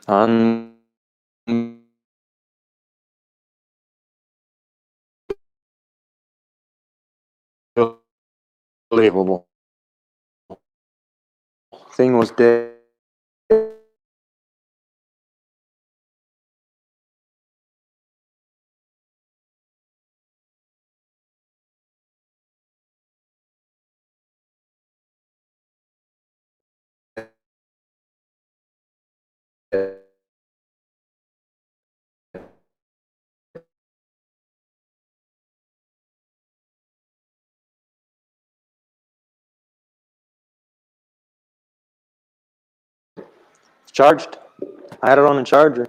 Unbelievable. Thing was dead. Charged. I had it on a charger.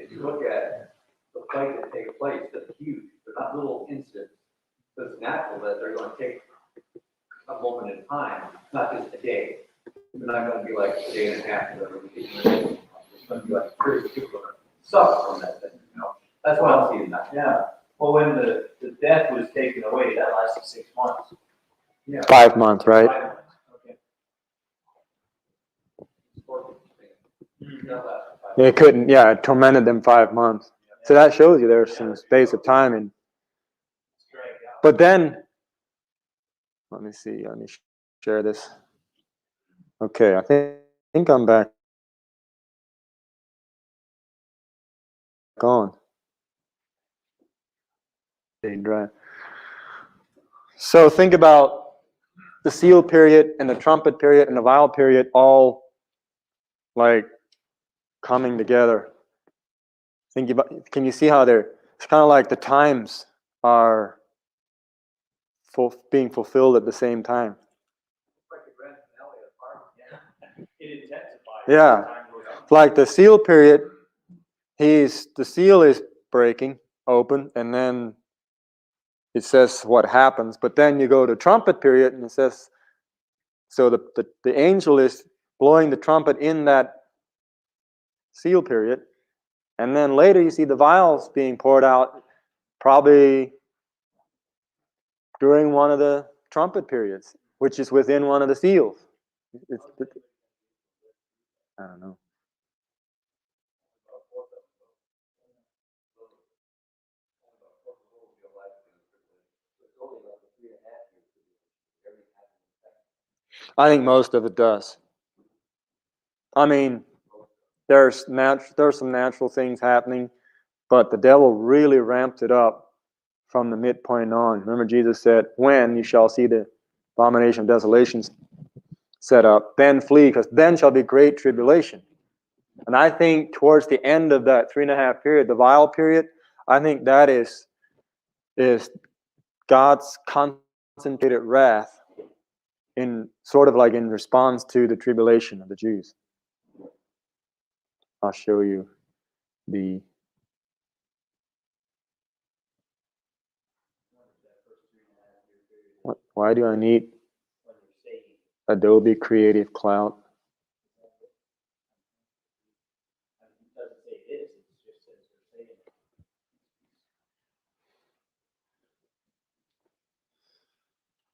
If you look at the fight that takes place, that's huge. They're not little incidents. So it's natural that they're going to take a moment in time, not just a day. They're not going to be like a day and a half. It's going to be like crazy people are going to suffer from that thing. You know, that's what I'm seeing now. Yeah, well, when the death was taken away, that lasted 6 months. Yeah. 5 months, right? 5 months, okay. They couldn't, yeah, it tormented them 5 months. So that shows you there's some space of time. And but then, let me see, let me share this. Okay, I think I'm back on. Right. So think about the seal period and the trumpet period and the vial period all like coming together. Think about, can you see how it's kind of like the times are being fulfilled at the same time. Like the grand finale of Park. It intensifies. Yeah. as time goes on. Like the seal period, the seal is breaking open, and then it says what happens. But then you go to trumpet period, and it says, so the angel is blowing the trumpet in that seal period, and then later you see the vials being poured out, probably during one of the trumpet periods, which is within one of the seals. I don't know. I think most of it does. I mean, there's some natural things happening, but the devil really ramped it up from the midpoint on. Remember, Jesus said, "When you shall see the abomination of desolation set up, then flee, because then shall be great tribulation." And I think towards the end of that 3.5 period, the vial period, I think that is God's concentrated wrath in sort of like in response to the tribulation of the Jews. I'll show you the. Why do I need Adobe Creative Cloud? It doesn't say it is, it just says they're saying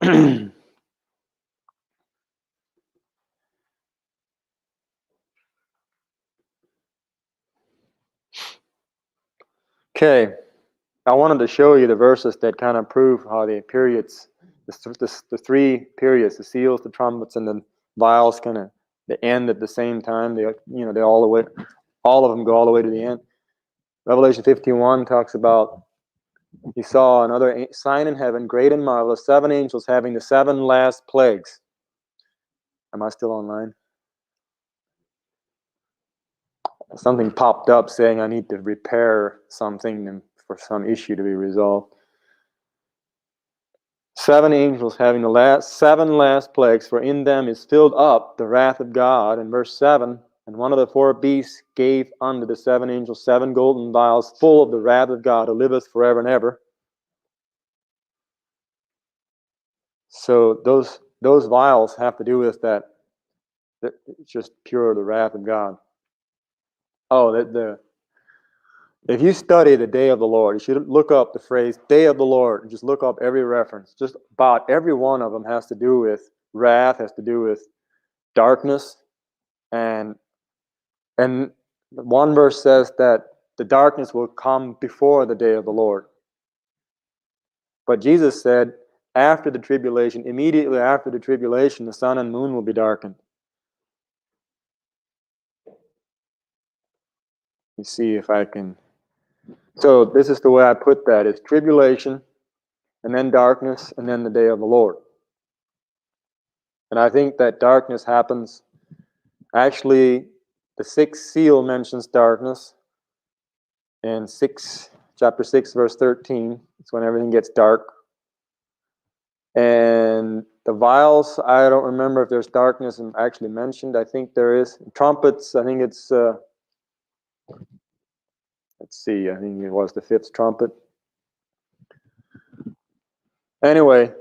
it. Okay, I wanted to show you the verses that kind of prove how the periods, the three periods, the seals, the trumpets, and the vials, kind of they end at the same time. They all of them go all the way to the end. Revelation 15:1 talks about, he saw another sign in heaven, great and marvelous, 7 angels having the 7 last plagues. Am I still online? Something popped up saying I need to repair something for some issue to be resolved. 7 angels having the 7 last plagues, for in them is filled up the wrath of God. In verse 7, and one of the 4 beasts gave unto the 7 angels 7 golden vials full of the wrath of God, who liveth forever and ever. So those vials have to do with that. It's just pure the wrath of God. Oh, if you study the day of the Lord, you should look up the phrase day of the Lord and just look up every reference. Just about every one of them has to do with wrath, has to do with darkness. And one verse says that the darkness will come before the day of the Lord. But Jesus said, after the tribulation, immediately after the tribulation, the sun and moon will be darkened. You see if I can. So this is the way I put that. It's tribulation, and then darkness, and then the day of the Lord. And I think that darkness happens, actually, the 6th seal mentions darkness. In chapter 6, verse 13, it's when everything gets dark. And the vials, I don't remember if there's darkness actually mentioned. I think there is. Trumpets, I think it's, let's see, I think it was the 5th trumpet. Anyway,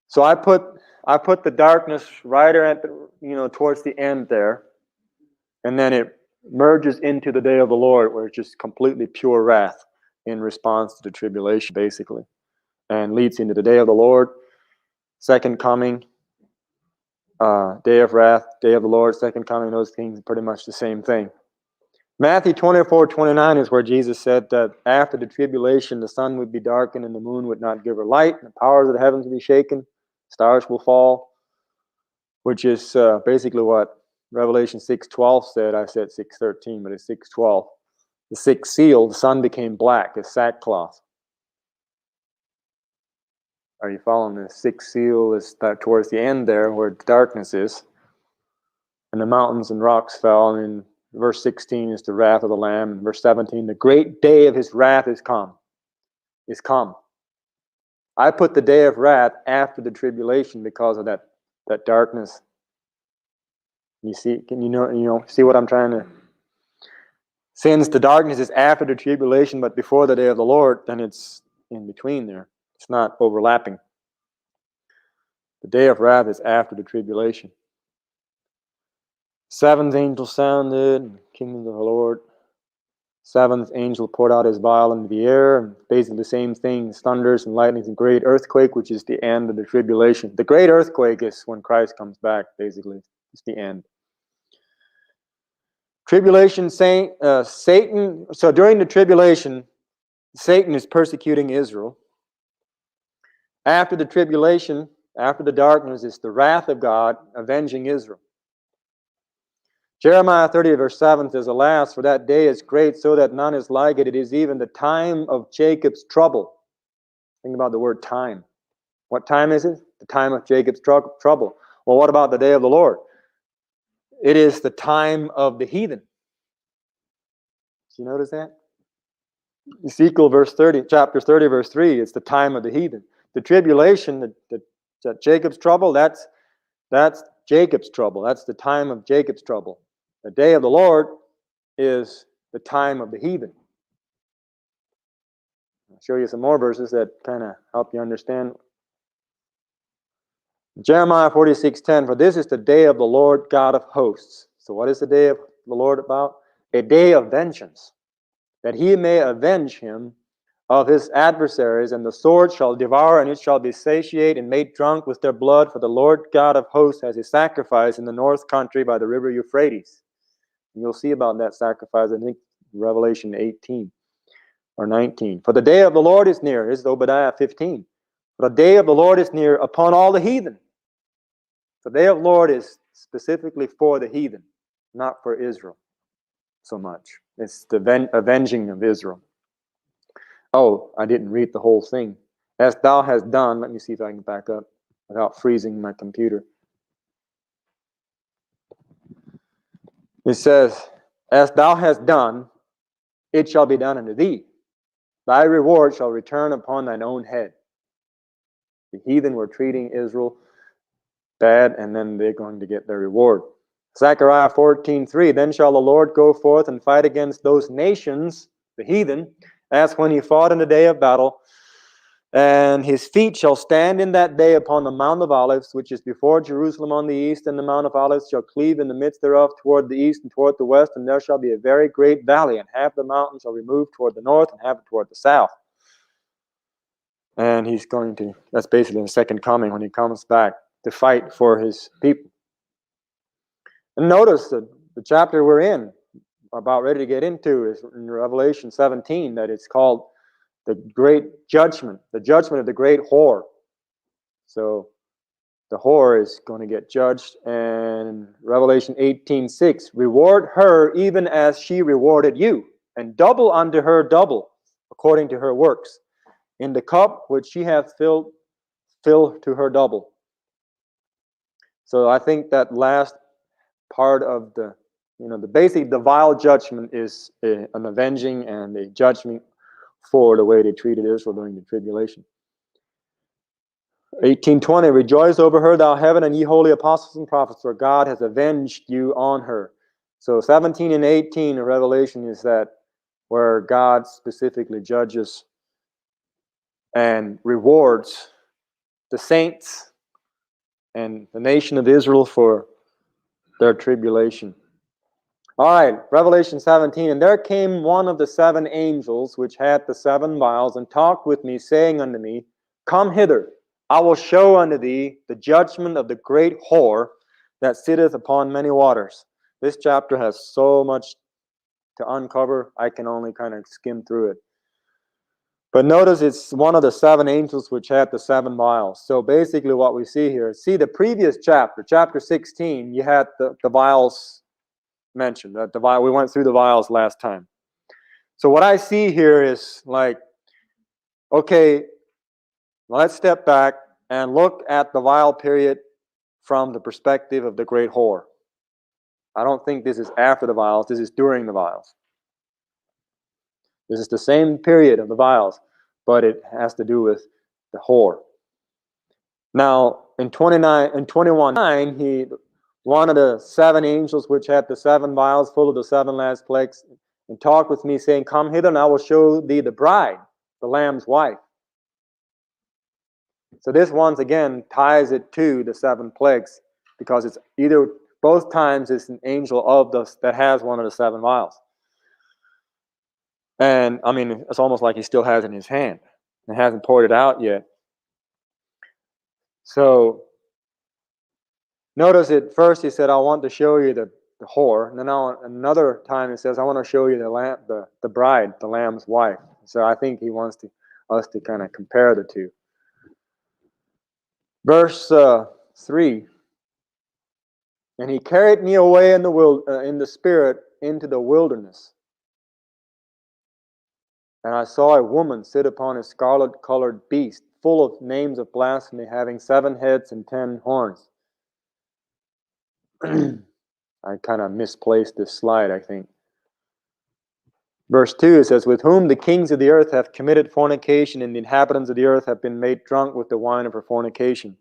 so I put the darkness right at the, towards the end there, and then it merges into the day of the Lord, where it's just completely pure wrath in response to the tribulation, basically, and leads into the day of the Lord, second coming, day of wrath, day of the Lord, second coming. Those things are pretty much the same thing. Matthew 24:29 is where Jesus said that after the tribulation, the sun would be darkened and the moon would not give her light, and the powers of the heavens will be shaken, stars will fall, which is basically what Revelation 6:12 said. I said 6:13, but it's 6:12. The 6th seal, the sun became black as sackcloth. Are you following this? Sixth seal is that towards the end there where darkness is. And the mountains and rocks fell. And in verse 16 is the wrath of the Lamb. And verse 17, the great day of his wrath is come. Is come. I put the day of wrath after the tribulation because of that darkness. You see, see what I'm trying to... Since the darkness is after the tribulation, but before the day of the Lord, then it's in between there. It's not overlapping. The day of wrath is after the tribulation. Seventh angel sounded, kingdom of the Lord. Seventh angel poured out his vial into the air, and basically the same thing, thunders and lightnings and great earthquake, which is the end of the tribulation. The great earthquake is when Christ comes back, basically. It's the end. Tribulation, Satan, so during the tribulation, Satan is persecuting Israel. After the tribulation, after the darkness, is the wrath of God avenging Israel. Jeremiah 30 verse 7 says, alas, for that day is great, so that none is like it. It is even the time of Jacob's trouble. Think about the word time. What time is it? The time of Jacob's trouble. Well, what about the day of the Lord? It is the time of the heathen. Do you notice that? Ezekiel chapter 30 verse 3, it's the time of the heathen. The tribulation, the Jacob's trouble, that's Jacob's trouble. That's the time of Jacob's trouble. The day of the Lord is the time of the heathen. I'll show you some more verses that kind of help you understand. Jeremiah 46:10, for this is the day of the Lord God of hosts. So what is the day of the Lord about? A day of vengeance, that he may avenge him of his adversaries, and the sword shall devour, and it shall be satiate and made drunk with their blood, for the Lord God of hosts has a sacrifice in the north country by the river Euphrates. And you'll see about that sacrifice, I think, Revelation 18 or 19. For the day of the Lord is near. This is Obadiah 15. For the day of the Lord is near upon all the heathen. The day of the Lord is specifically for the heathen, not for Israel so much. It's the avenging of Israel. Oh, I didn't read the whole thing. As thou hast done, let me see if I can back up without freezing my computer. It says, as thou hast done, it shall be done unto thee. Thy reward shall return upon thine own head. The heathen were treating Israel bad, and then they're going to get their reward. Zechariah 14:3, then shall the Lord go forth and fight against those nations, the heathen, as when he fought in the day of battle. And his feet shall stand in that day upon the Mount of Olives, which is before Jerusalem on the east, and the Mount of Olives shall cleave in the midst thereof toward the east and toward the west, and there shall be a very great valley, and half the mountains are removed toward the north, and half toward the south. And he's going to, that's basically the second coming when he comes back to fight for his people. And notice that the chapter we're in, about ready to get into, is in Revelation 17, that it's called the great judgment, the judgment of the great whore. So the whore is going to get judged. And Revelation 18:6, reward her even as she rewarded you, and double unto her double, according to her works. In the cup which she hath filled, fill to her double. So I think that last part of the basic, the vile judgment is an avenging and a judgment for the way they treated Israel during the tribulation. 18:20, rejoice over her, thou heaven, and ye holy apostles and prophets, for God has avenged you on her. So 17 and 18 of Revelation is that where God specifically judges and rewards the saints and the nation of Israel for their tribulation. All right, Revelation 17, and there came one of the seven angels which had the 7 vials, and talked with me, saying unto me, come hither, I will show unto thee the judgment of the great whore that sitteth upon many waters. This chapter has so much to uncover, I can only kind of skim through it. But notice it's one of the 7 angels which had the 7 vials. So basically what we see here, see the previous chapter, chapter 16, you had the vials mentioned. We went through the vials last time. So what I see here is like, okay, let's step back and look at the vial period from the perspective of the great whore. I don't think this is after the vials, this is during the vials. This is the same period of the vials, but it has to do with the whore. Now, in 21:9, one of the seven angels which had the seven vials full of the seven last plagues, and talked with me, saying, "Come hither, and I will show thee the bride, the Lamb's wife." So this once again ties it to the seven plagues, because it's either both times it's an angel of that has one of the seven vials. And I mean, it's almost like he still has it in his hand and hasn't poured it out yet. So notice at first he said, "I want to show you the whore," and then another time it says, "I want to show you the bride, the Lamb's wife." So I think he wants us to kind of compare the two. Verse 3. And he carried me away in the spirit into the wilderness. And I saw a woman sit upon a scarlet-colored beast, full of names of blasphemy, having 7 heads and 10 horns. I kind of misplaced this slide, I think. Verse 2, it says, "With whom the kings of the earth have committed fornication, and the inhabitants of the earth have been made drunk with the wine of her fornication."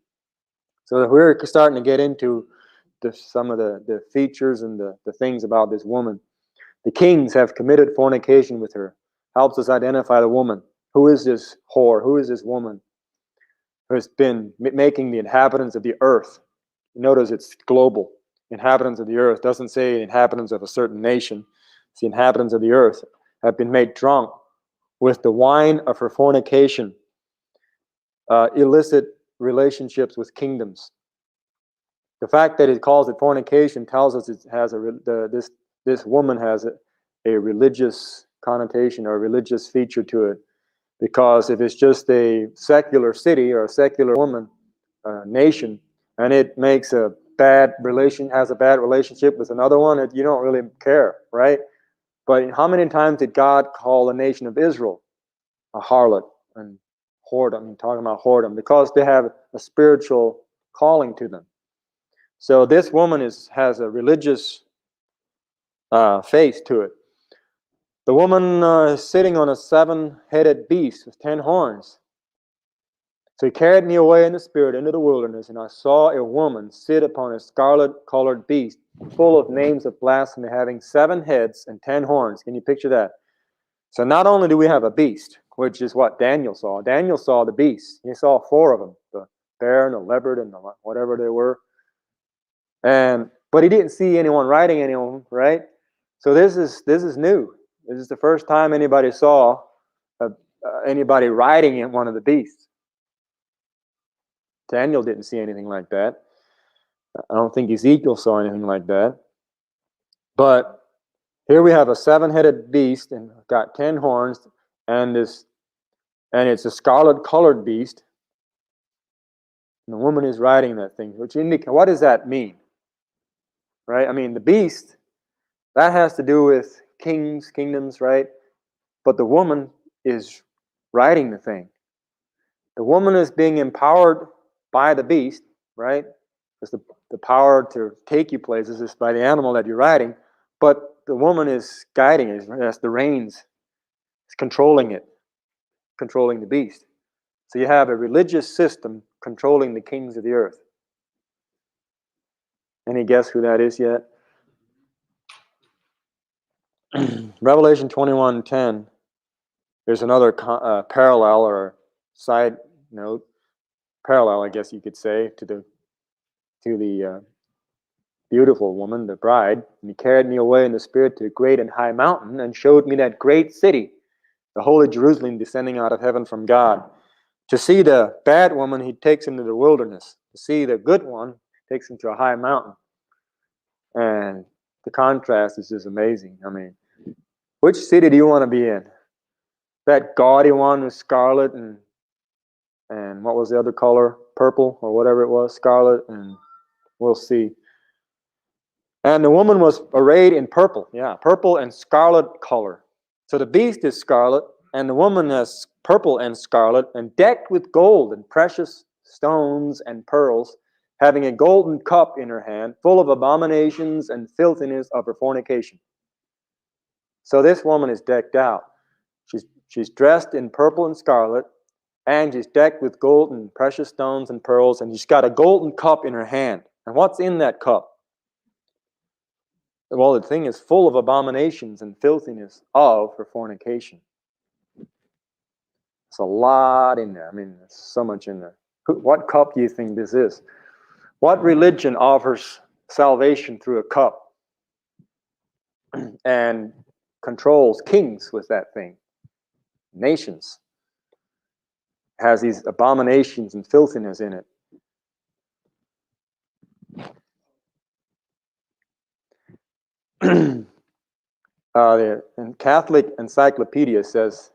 So we're starting to get into some of the features and the things about this woman. The kings have committed fornication with her. Helps us identify the woman. Who is this whore? Who is this woman who has been making the inhabitants of the earth? Notice it's global. Inhabitants of the earth. Doesn't say inhabitants of a certain nation. It's the inhabitants of the earth have been made drunk with the wine of her fornication. Illicit relationships with kingdoms. The fact that it calls it fornication tells us it has this woman has a religious connotation or a religious feature to it. Because if it's just a secular city or a secular woman, nation, and it makes has a bad relationship with another one, you don't really care, right? But how many times did God call the nation of Israel a harlot and whoredom? I'm talking about whoredom because they have a spiritual calling to them. So this woman has a religious face to it. The woman is sitting on a 7-headed beast with 10 horns. So he carried me away in the spirit into the wilderness, and I saw a woman sit upon a scarlet-colored beast, full of names of blasphemy, having 7 heads and 10 horns. Can you picture that? So not only do we have a beast, which is what Daniel saw. Daniel saw the beast. He saw 4 of them, the bear and the leopard and the whatever they were. But he didn't see anyone riding anyone, right? So this is new. This is the first time anybody saw anybody riding in one of the beasts. Daniel didn't see anything like that. I don't think Ezekiel saw anything like that. But here we have a 7-headed beast and got 10 horns, and it's a scarlet-colored beast. And the woman is riding that thing, which indicates, what does that mean? Right? I mean, the beast, that has to do with kingdoms, right? But the woman is riding the thing. The woman is being empowered by the beast, right? Because the power to take you places is by the animal that you're riding, but the woman is guiding it. That's the reins. It's controlling it, controlling the beast. So you have a religious system controlling the kings of the earth. Any guess who that is yet? Revelation 21:10. There's another parallel or side note, parallel, I guess you could say, to the beautiful woman, the bride. And he carried me away in the spirit to a great and high mountain and showed me that great city, the holy Jerusalem, descending out of heaven from God. To see the bad woman, he takes him to the wilderness. To see the good one, takes him to a high mountain. And the contrast is just amazing. I mean, which city do you want to be in? That gaudy one with scarlet and what was the other color? Purple or whatever it was, scarlet, and we'll see. And the woman was arrayed in purple, purple and scarlet color. So the beast is scarlet, And the woman is purple and scarlet, and decked with gold and precious stones and pearls, having a golden cup in her hand, full of abominations and filthiness of her fornication. So this woman is decked out. She's dressed in purple and scarlet, and she's decked with gold and precious stones and pearls, and she's got a golden cup in her hand. And what's in that cup? Well, the thing is full of abominations and filthiness of her fornication. It's a lot in there. I mean, there's so much in there. What cup do you think this is? What religion offers salvation through a cup and controls kings with that thing? Nations. Has these abominations and filthiness in it. The Catholic Encyclopedia says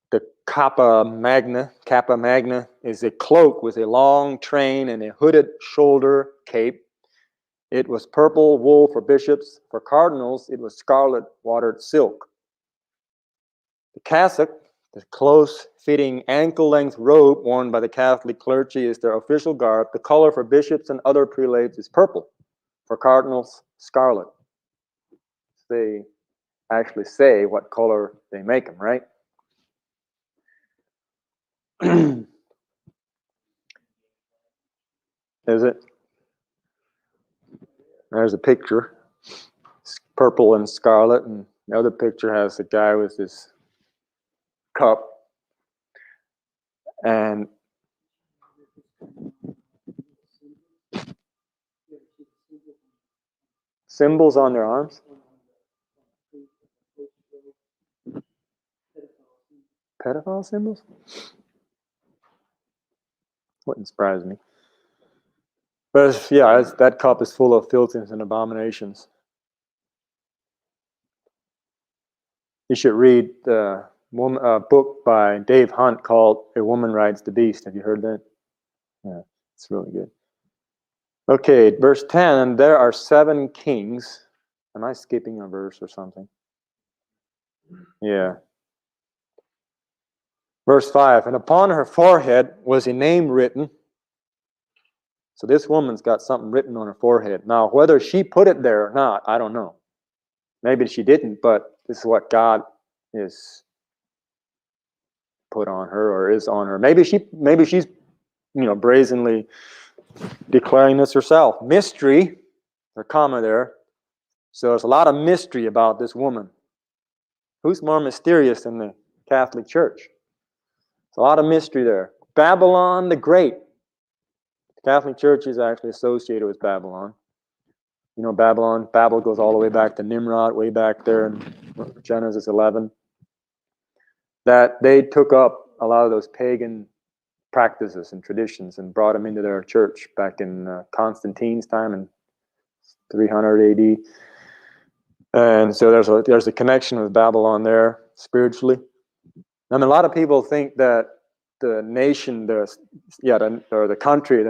the Kappa Magna is a cloak with a long train and a hooded shoulder cape. It was purple wool for bishops. For cardinals, it was scarlet watered silk. The cassock, the close-fitting ankle-length robe worn by the Catholic clergy, is their official garb. The color for bishops and other prelates is purple. For cardinals, scarlet. They actually say what color they make them, right? Is it? There's a picture. It's purple and scarlet, and the other picture has a guy with his cup. And symbols on their arms. Pedophile symbols? Wouldn't surprise me. But yeah, that cup is full of filthiness and abominations. You should read the book by Dave Hunt called A Woman Rides the Beast. Have you heard that? Yeah, it's really good. Okay, verse 10, and there are 7 kings. Am I skipping a verse or something? Yeah. Verse 5, and upon her forehead was a name written. So this woman's got something written on her forehead. Now, whether she put it there or not, I don't know. Maybe she didn't, but this is what God is put on her or is on her. Maybe she's brazenly declaring this herself. Mystery, the comma there. So there's a lot of mystery about this woman. Who's more mysterious than the Catholic Church? There's a lot of mystery there. Babylon the Great. The Catholic Church is actually associated with Babylon. You know, Babel goes all the way back to Nimrod, way back there in Genesis 11. That they took up a lot of those pagan practices and traditions and brought them into their church back in Constantine's time in 300 AD. And so there's a connection with Babylon there spiritually. I mean, a lot of people think that the nation, or the country,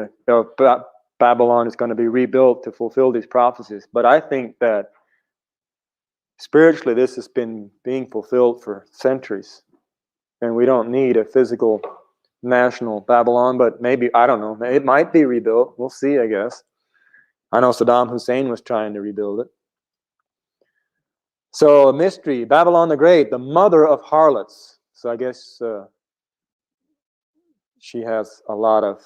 Babylon is going to be rebuilt to fulfill these prophecies. But I think that spiritually this has been being fulfilled for centuries. And we don't need a physical national Babylon, but maybe, I don't know, it might be rebuilt. We'll see, I guess. I know Saddam Hussein was trying to rebuild it. So, a mystery, Babylon the Great, the mother of harlots. So I guess she has a lot of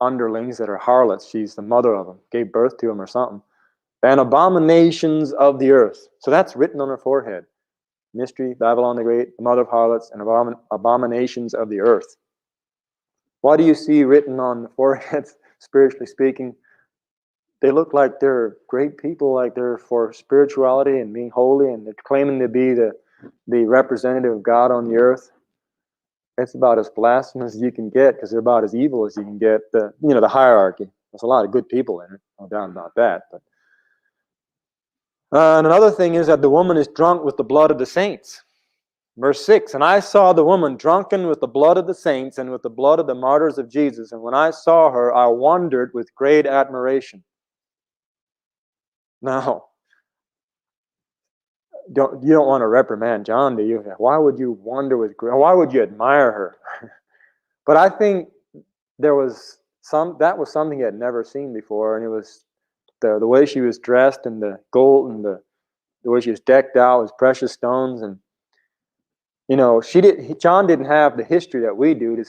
underlings that are harlots. She's the mother of them, gave birth to them or something. And abominations of the earth. So that's written on her forehead. Mystery, Babylon the Great, the mother of harlots, and abominations of the earth. What do you see written on the forehead, spiritually speaking? They look like they're great people, like they're for spirituality and being holy, and they're claiming to be the representative of God on the earth. It's about as blasphemous as you can get, because they're about as evil as you can get. The hierarchy. There's a lot of good people in it, no doubt about that. But and another thing is that the woman is drunk with the blood of the saints. Verse 6, and I saw the woman drunken with the blood of the saints and with the blood of the martyrs of Jesus. And when I saw her, I wondered with great admiration. Now, you don't want to reprimand John, do you? Why would you wonder why would you admire her? But I think that was something he had never seen before, and it was the way she was dressed and the gold and the way she was decked out with precious stones. And John didn't have the history that we do.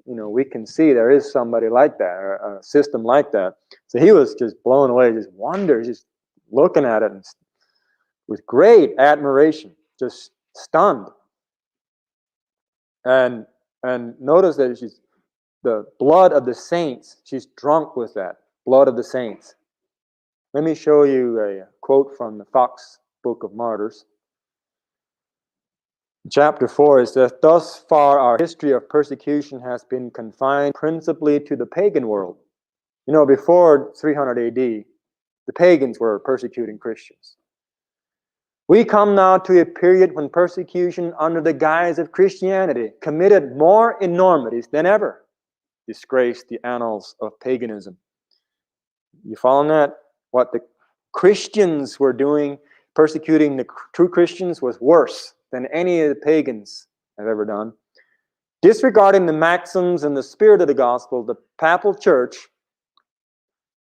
We can see there is somebody like that, or a system like that. So he was just blown away, just wonder, just looking at it and with great admiration, just stunned. And notice that she's the blood of the saints. She's drunk with that blood of the saints. Let me show you a quote from the Fox Book of Martyrs. Chapter 4 is that thus far our history of persecution has been confined principally to the pagan world. Before 300 AD, the pagans were persecuting Christians. We come now to a period when persecution under the guise of Christianity committed more enormities than ever disgraced the annals of paganism. You following that? What the Christians were doing, persecuting the true Christians, was worse than any of the pagans have ever done. Disregarding the maxims and the spirit of the gospel, the papal church,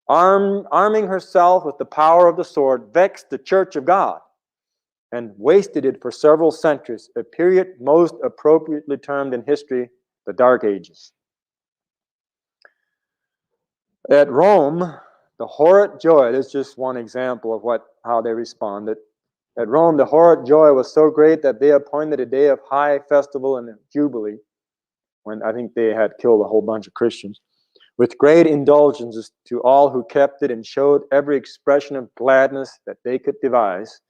arming herself with the power of the sword, vexed the church of God and wasted it for several centuries, a period most appropriately termed in history the Dark Ages. At Rome, the horrid joy, this is just one example of how they responded. At Rome, the horrid joy was so great that they appointed a day of high festival and jubilee, when I think they had killed a whole bunch of Christians, with great indulgences to all who kept it, and showed every expression of gladness that they could devise.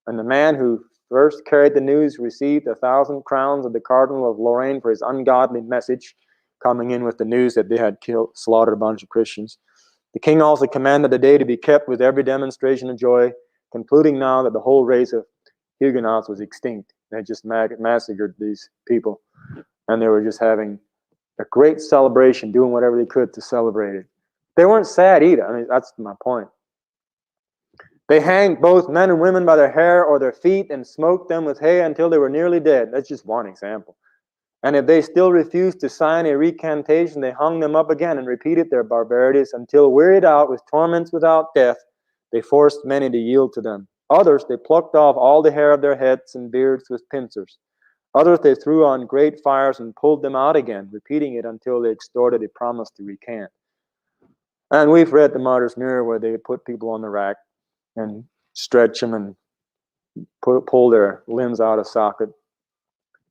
And the man who first carried the news received 1,000 crowns of the Cardinal of Lorraine for his ungodly message, coming in with the news that they had slaughtered a bunch of Christians. The king also commanded the day to be kept with every demonstration of joy, concluding now that the whole race of Huguenots was extinct. They had just massacred these people, and they were just having a great celebration, doing whatever they could to celebrate it. They weren't sad either. I mean, that's my point. They hanged both men and women by their hair or their feet and smoked them with hay until they were nearly dead. That's just one example. And if they still refused to sign a recantation, they hung them up again and repeated their barbarities until, wearied out with torments without death, they forced many to yield to them. Others they plucked off all the hair of their heads and beards with pincers. Others they threw on great fires and pulled them out again, repeating it until they extorted a promise to recant. And we've read the Martyr's Mirror, where they put people on the rack and stretch them and pull their limbs out of socket.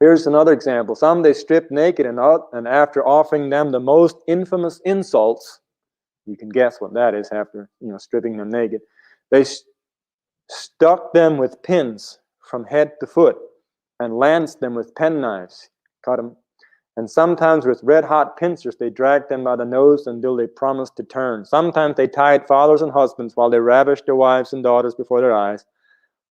Here's another example. Some they stripped naked, and after offering them the most infamous insults, you can guess what that is after stripping them naked, they stuck them with pins from head to foot and lanced them with penknives, cut them, and sometimes with red-hot pincers they dragged them by the nose until they promised to turn. Sometimes they tied fathers and husbands while they ravished their wives and daughters before their eyes.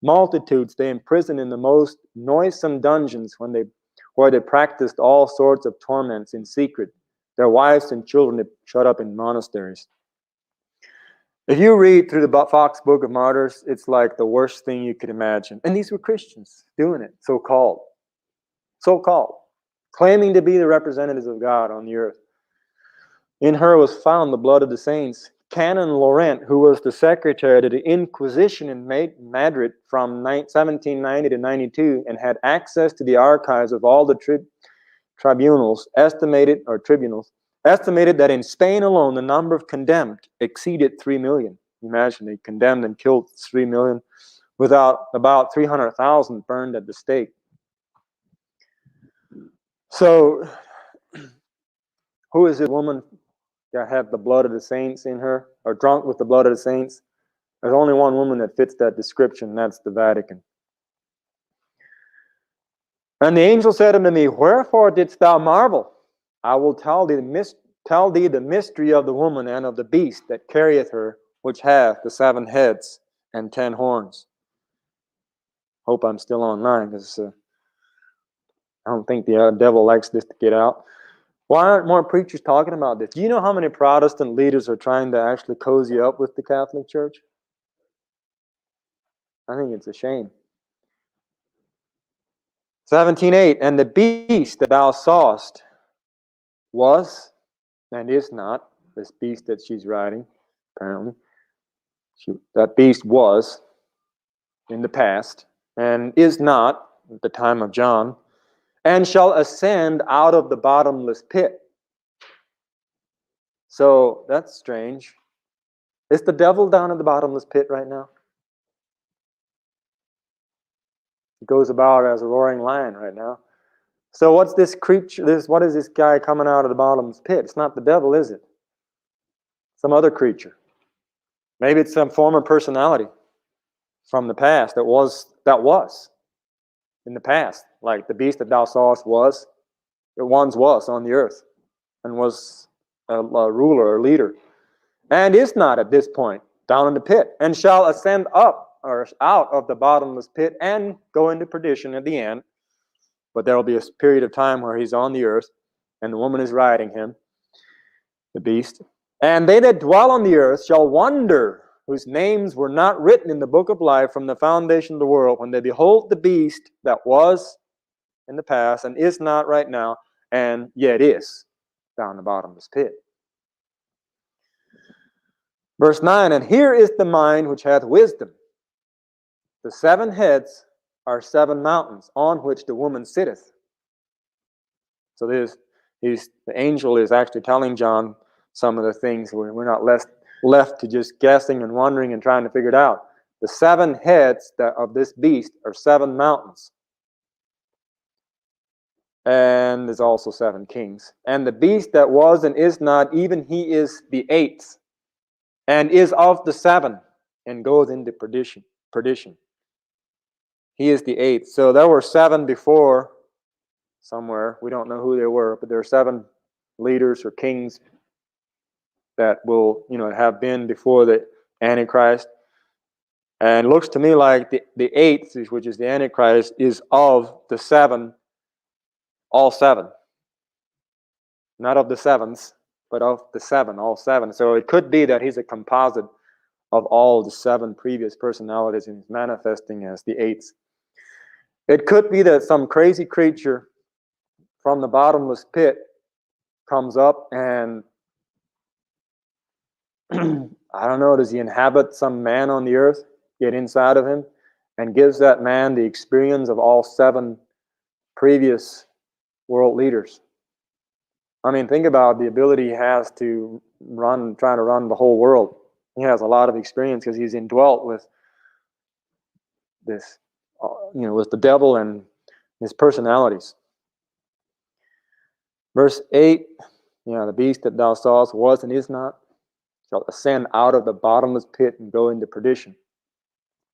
Multitudes they imprisoned in the most noisome dungeons where they practiced all sorts of torments in secret. Their wives and children they shut up in monasteries. If you read through the Fox Book of Martyrs, it's like the worst thing you could imagine. And these were Christians doing it, so-called, claiming to be the representatives of God on the earth. In her was found the blood of the saints. Canon Laurent, who was the secretary to the Inquisition in Madrid from 1790 to 92 and had access to the archives of all the tribunals, estimated that in Spain alone the number of condemned exceeded 3 million. Imagine, they condemned and killed 3 million, without about 300,000 burned at the stake. So, who is this woman that had the blood of the saints in her, or drunk with the blood of the saints? There's only one woman that fits that description, and that's the Vatican. And the angel said unto me, Wherefore didst thou marvel? I will tell thee the mystery of the woman and of the beast that carrieth her, which hath the 7 heads and 10 horns. Hope I'm still online, because I don't think the devil likes this to get out. Why aren't more preachers talking about this? Do you know how many Protestant leaders are trying to actually cozy up with the Catholic Church? I think it's a shame. 17:8, and the beast that thou sawest was and is not, this beast that she's riding, apparently. That beast was in the past and is not at the time of John, and shall ascend out of the bottomless pit. So that's strange. Is the devil down in the bottomless pit right now? He goes about as a roaring lion right now. So what's this creature? What is this guy coming out of the bottomless pit? It's not the devil, is it? Some other creature. Maybe it's some former personality from the past that was in the past, like the beast that thou sawest was. It once was on the earth and was a ruler or leader, and is not at this point down in the pit, and shall ascend up or out of the bottomless pit and go into perdition at the end. But there will be a period of time where he's on the earth and the woman is riding him, the beast. And they that dwell on the earth shall wonder, whose names were not written in the book of life from the foundation of the world, when they behold the beast that was in the past and is not right now, and yet is down the bottomless pit. Verse 9, and here is the mind which hath wisdom. The 7 heads are 7 mountains on which the woman sitteth. So the angel is actually telling John some of the things. We're not left to just guessing and wondering and trying to figure it out. The 7 heads of this beast are 7 mountains. And there's also 7 kings. And the beast that was and is not, even he is the 8th, and is of the 7, and goes into perdition. He is the 8th. So there were 7 before somewhere. We don't know who they were, but there are 7 leaders or kings that will, have been before the Antichrist. And it looks to me like the 8th, which is the Antichrist, is of the 7, all 7. Not of the 7s, but of the 7, all 7. So it could be that he's a composite of all the 7 previous personalities and he's manifesting as the 8th. It could be that some crazy creature from the bottomless pit comes up and I don't know, does he inhabit some man on the earth, get inside of him, and gives that man the experience of all 7 previous world leaders? I mean, think about the ability he has to try to run the whole world. He has a lot of experience because he's indwelt with this, with the devil and his personalities. Verse 8, the beast that thou sawest was and is not, shall ascend out of the bottomless pit and go into perdition.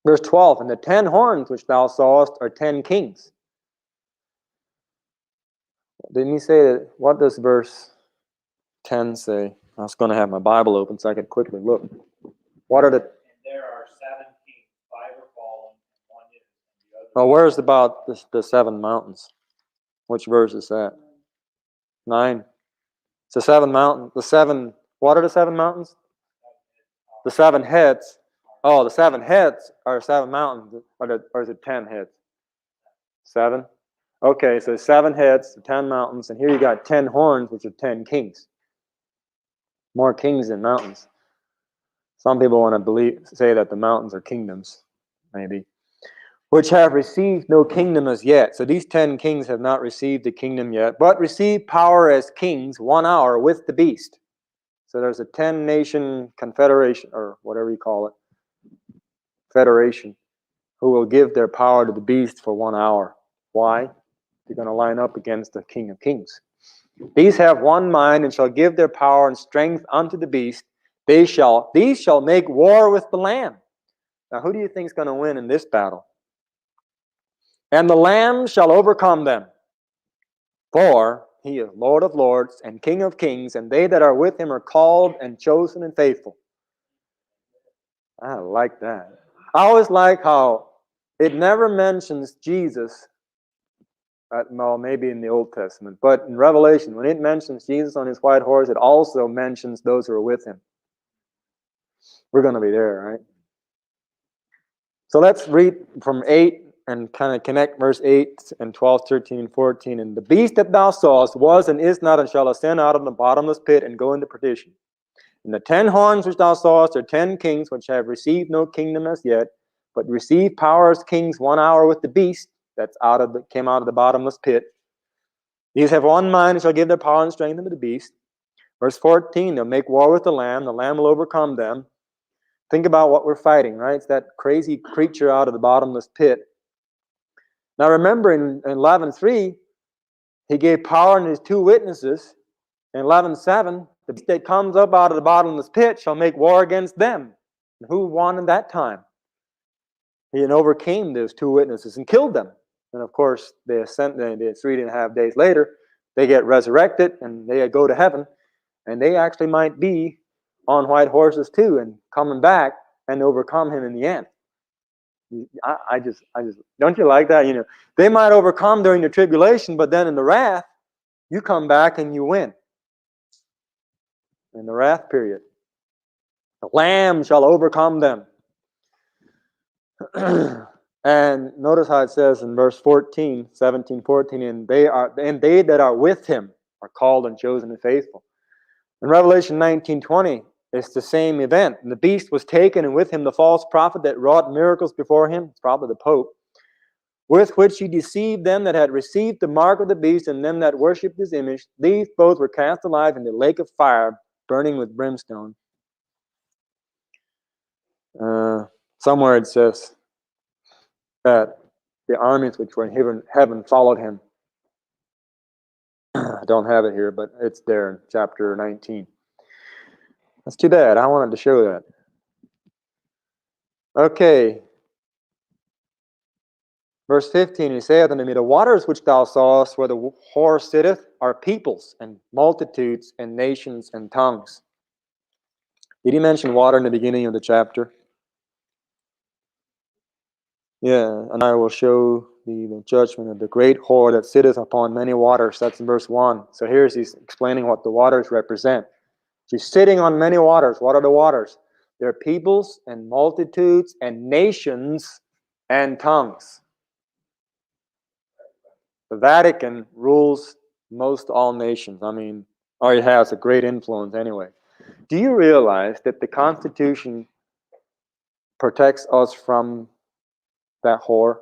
Verse 12, and the 10 horns which thou sawest are 10 kings. Didn't he say that? What does verse 10 say? I was going to have my Bible open so I could quickly look. What are the... And there are 7 kings, 5 are fallen, and 1 is, and the other... Oh, where's about the 7 mountains? Which verse is that? 9. It's the 7 mountains. The 7... What are the 7 mountains? The 7 heads. Oh, the 7 heads are 7 mountains. Or is it 10 heads? 7? Okay, so 7 heads, 10 mountains, and here you got 10 horns, which are 10 kings. More kings than mountains. Some people want to say that the mountains are kingdoms, maybe, which have received no kingdom as yet. So these 10 kings have not received the kingdom yet, but receive power as kings 1 hour with the beast. So there's a 10-nation confederation, or whatever you call it, federation, who will give their power to the beast for 1 hour. Why? They're going to line up against the King of Kings. These have one mind and shall give their power and strength unto the beast. These shall make war with the Lamb. Now, who do you think is going to win in this battle? And the Lamb shall overcome them. For he is Lord of lords and King of kings, and they that are with him are called and chosen and faithful. I like that. I always like how it never mentions Jesus. Well, maybe in the Old Testament, but in Revelation, when it mentions Jesus on his white horse, it also mentions those who are with him. We're going to be there, right? So let's read from 8 and kind of connect verse 8 and 12, 13, and 14. And the beast that thou sawest was and is not, and shall ascend out of the bottomless pit and go into perdition. And the 10 horns which thou sawest are 10 kings, which have received no kingdom as yet, but receive power as kings 1 hour with the beast that's came out of the bottomless pit. These have one mind and shall give their power and strength unto the beast. Verse 14, they'll make war with the Lamb will overcome them. Think about what we're fighting, right? It's that crazy creature out of the bottomless pit. Now remember in 11:3, he gave power to his 2 witnesses. In 11:7, the beast that comes up out of the bottomless pit shall make war against them. And who won in that time? He overcame those 2 witnesses and killed them. And of course, they ascend. 3.5 days later, they get resurrected and they go to heaven. And they actually might be on white horses too, and coming back and overcome him in the end. I just don't you like that? They might overcome during the tribulation, but then in the wrath, you come back and you win. In the wrath period, the Lamb shall overcome them. And notice how it says in verse 14, 17, 14, and they that are with him are called and chosen and faithful. In Revelation 19:20, it's the same event. And the beast was taken, and with him the false prophet that wrought miracles before him, it's probably the Pope, with which he deceived them that had received the mark of the beast and them that worshipped his image. These both were cast alive in the lake of fire, burning with brimstone. Somewhere it says that the armies which were in heaven followed him. I don't have it here, but it's there in chapter 19. That's too bad. I wanted to show that. Okay. Verse 15, he saith unto me, the waters which thou sawest where the whore sitteth are peoples and multitudes and nations and tongues. Did he mention water in the beginning of the chapter? Yeah, and I will show thee the judgment of the great whore that sitteth upon many waters. That's in verse 1. So here's he's explaining what the waters represent. She's sitting on many waters. What are the waters? They're peoples and multitudes and nations and tongues. The Vatican rules most all nations. I mean, it has a great influence anyway. Do you realize that the Constitution protects us from that whore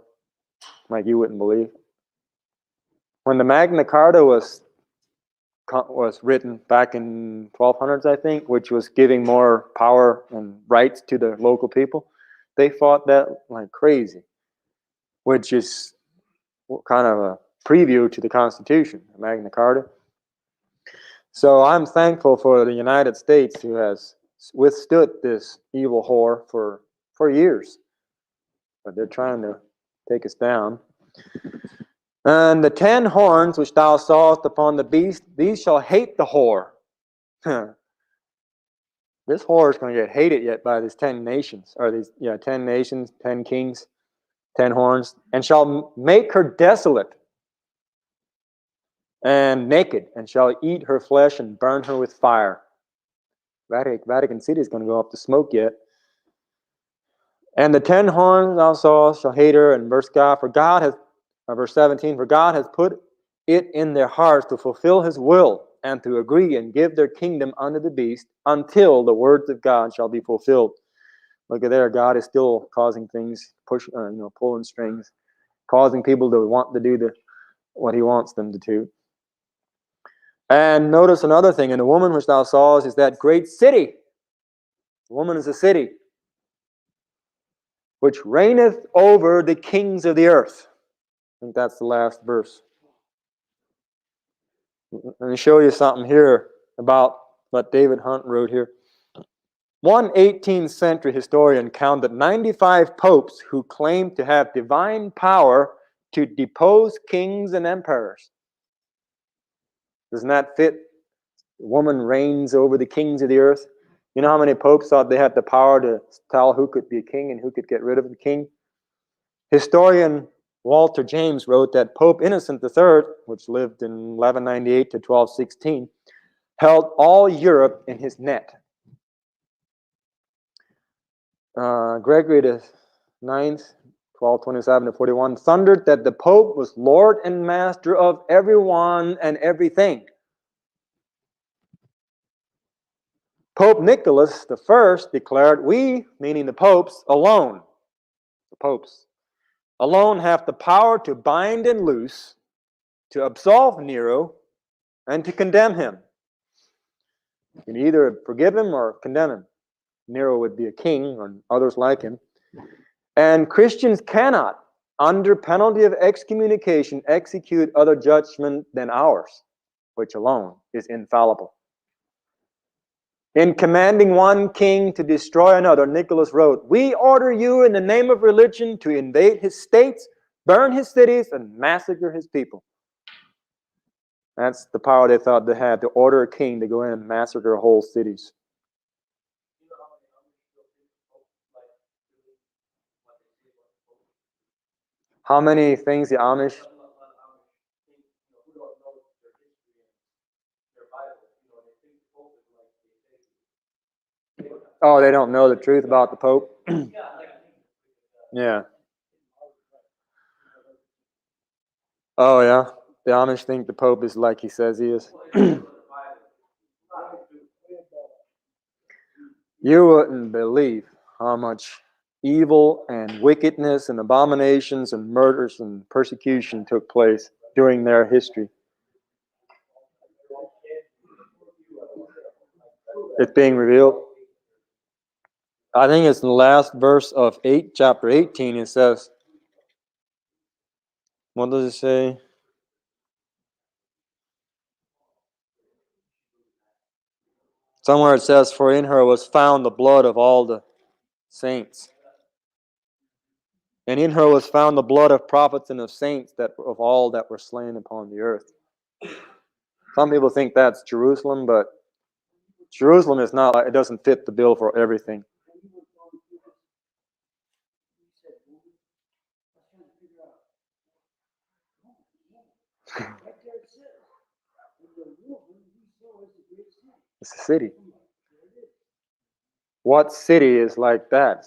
like you wouldn't believe? When the Magna Carta was written back in 1200s, I think, which was giving more power and rights to the local people, they fought that like crazy, which is kind of a preview to the Constitution, the Magna Carta. So I'm thankful for the United States, who has withstood this evil whore for years. But they're trying to take us down. And the 10 horns which thou sawest upon the beast, these shall hate the whore. This whore is going to get hated yet by these 10 nations, or these 10 nations, 10 kings, 10 horns, and shall make her desolate and naked, and shall eat her flesh and burn her with fire. Vatican City is going to go up to smoke yet. And the 10 horns thou sawest shall hate her, and verse 17, for God has put it in their hearts to fulfill his will and to agree and give their kingdom unto the beast until the words of God shall be fulfilled. Look at there, God is still causing things, pulling strings, causing people to want to do what he wants them to do. And notice another thing, and the woman which thou sawest is that great city. The woman is a city which reigneth over the kings of the earth. I think that's the last verse. Let me show you something here about what David Hunt wrote here. One 18th century historian counted 95 popes who claimed to have divine power to depose kings and emperors. Doesn't that fit? The woman reigns over the kings of the earth. You know how many popes thought they had the power to tell who could be a king and who could get rid of the king? Historian Walter James wrote that Pope Innocent III, which lived in 1198 to 1216, held all Europe in his net. Gregory the Ninth 1227 to 41, thundered that the Pope was Lord and Master of everyone and everything. Pope Nicholas I declared, we, meaning the popes, alone, the popes, alone have the power to bind and loose, to absolve Nero, and to condemn him. You can either forgive him or condemn him. Nero would be a king, or others like him. And Christians cannot, under penalty of excommunication, execute other judgment than ours, which alone is infallible. In commanding one king to destroy another, Nicholas wrote, we order you in the name of religion to invade his states, burn his cities, and massacre his people. That's the power they thought they had, to order a king to go in and massacre whole cities. How many things the Amish? Oh, they don't know the truth about the Pope? Yeah. Oh, yeah. The Amish think the Pope is like he says he is. You wouldn't believe how much evil and wickedness and abominations and murders and persecution took place during their history. It's being revealed. I think it's in the last verse of chapter 18. It says, what does it say? Somewhere it says, for in her was found the blood of all the saints. And in her was found the blood of prophets and of saints, that of all that were slain upon the earth. Some people think that's Jerusalem, but Jerusalem is not, it doesn't fit the bill for everything. It's a city. What city is like that?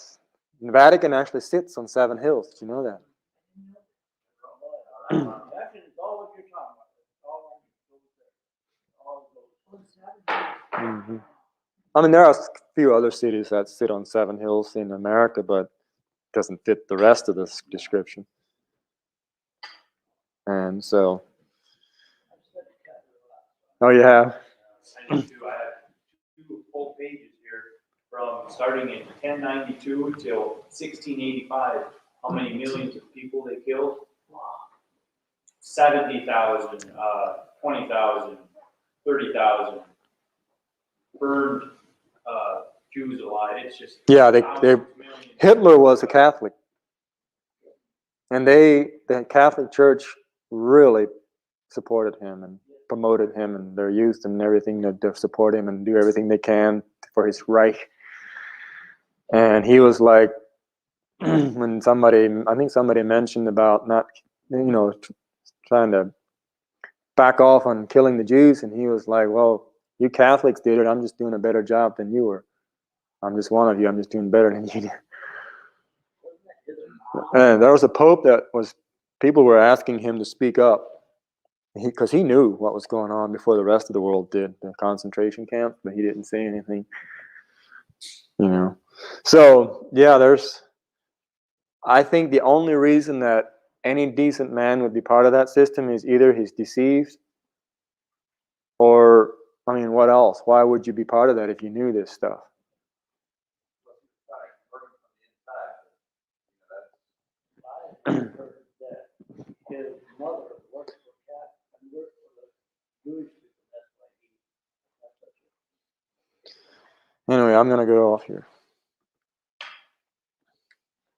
The Vatican actually sits on 7 hills. Did you know that? Mm-hmm. I mean, there are a few other cities that sit on 7 hills in America, but it doesn't fit the rest of this description. And so, oh, you have? I have 2 full pages here from starting in 1092 till 1685. How many millions of people they killed? 70,000, 20,000, 30,000 burned Jews alive. It's just Hitler was a Catholic, and the Catholic Church really supported him and promoted him, and they're used in everything to support him and do everything they can for his Reich. And he was like, when I think somebody mentioned about not, trying to back off on killing the Jews, and he was like, well, you Catholics did it, I'm just doing a better job than you were. I'm just one of you, I'm just doing better than you did. And there was a pope people were asking him to speak up, because he knew what was going on before the rest of the world did, the concentration camp, but he didn't say anything. So yeah, I think the only reason that any decent man would be part of that system is either he's deceived, or, I mean, what else? Why would you be part of that if you knew this stuff? Anyway, I'm going to go off here.